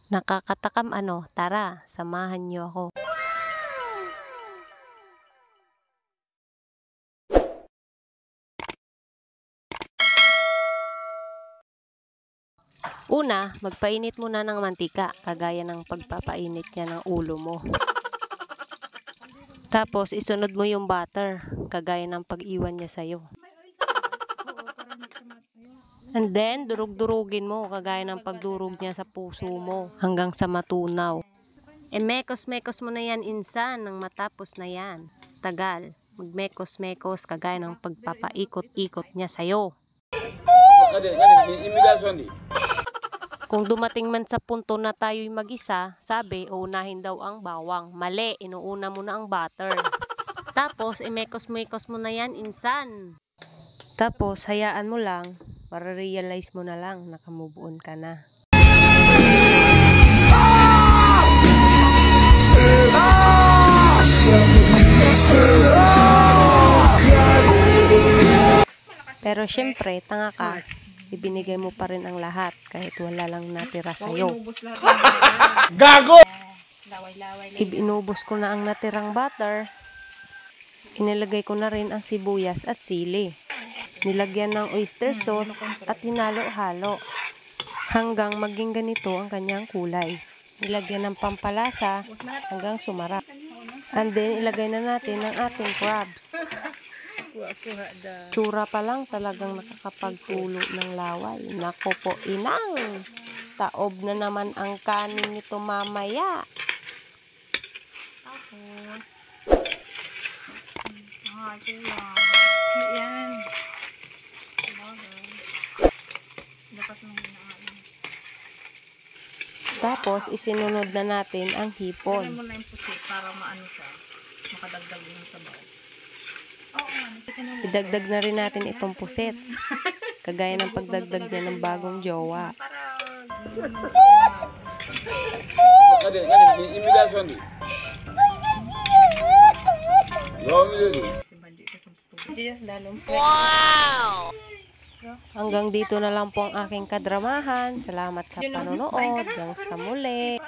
Nakakatakam ano? Tara, samahan niyo ako. Una, magpainit muna ng mantika, kagaya ng pagpapainit niya ng ulo mo. Tapos, isunod mo yung butter, kagaya ng pag-iwan niya sa'yo. And then, durug-durugin mo, kagaya ng pagdurog niya sa puso mo, hanggang sa matunaw. Mekos-mekos mo na yan, insan, nang matapos na yan. Tagal, magmekos-mekos, kagaya ng pagpapaikot-ikot niya sa'yo. Kung dumating man sa punto na tayo'y mag-isa, sabi, uunahin daw ang bawang. Mali, inuuna mo na ang butter. Tapos, imekos-mekos mo na yan, insan. Tapos, hayaan mo lang, para-realize mo na lang, nakamove on ka na. Pero syempre, tanga ka. Ibinigay mo pa rin ang lahat kahit wala lang natira sa'yo. Gago! Inubos ko na ang natirang butter. Inilagay ko na rin ang sibuyas at sili. Nilagyan ng oyster sauce at hinalo-halo hanggang maging ganito ang kanyang kulay. Nilagyan ng pampalasa hanggang sumarap. And then, ilagay na natin ang ating crabs. Tsura pa lang talagang nakakapagtulo ng laway. Nako po, inang! Taob na naman ang kanin nito mamaya. Yan. Tapos, isinunod na natin ang hipon. Lagyan mo na yung puti para maano siya. Makadagdag yung sabaw. Idagdag na rin natin itong puset. Kagaya ng pagdagdag niya ng bagong jowa. Wow! Hanggang dito na lang po ang aking kadramahan. Salamat sa panonood. Hanggang sa muli.